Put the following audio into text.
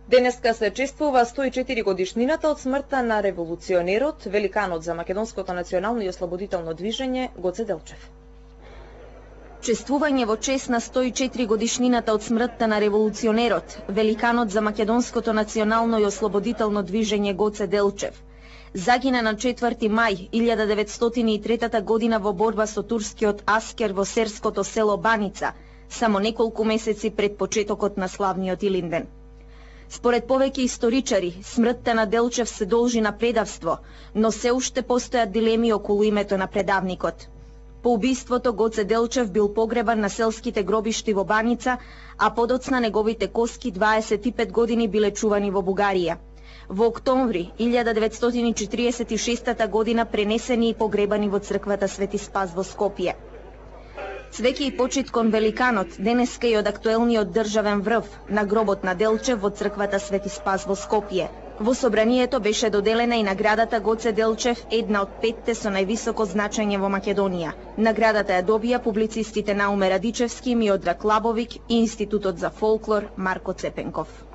Денеска се чествува 104 годишнината од смртта на револуционерот, великанот за македонското национално и ослободително движење Гоце Делчев. Чествување во чест на 104 годишнината од смртта на револуционерот, великанот за македонското национално и ослободително движење Гоце Делчев. Загина на 4 мај 1903 година во борба со турскиот аскер во серското село Баница, само неколку месеци пред почетокот на славниот Илинден. Според повеќе историчари, смртта на Делчев се должи на предавство, но се уште постојат дилеми околу името на предавникот. По убиството Гоце Делчев бил погребан на селските гробишти во Баница, а подоцна неговите коски 25 години биле чувани во Бугарија. Во октомври 1946 година пренесени и погребани во црквата Свети Спас во Скопје. Цвеќе и почит кон великанот денеска и од актуелниот државен врв на гробот на Делчев во црквата Свети Спас во Скопје. Во собранието беше доделена и наградата Гоце Делчев, една од 5 со највисоко значење во Македонија. Наградата ја добија публицистите Науме Радичевски, Миодраг Лабовик и Институтот за фолклор Марко Цепенков.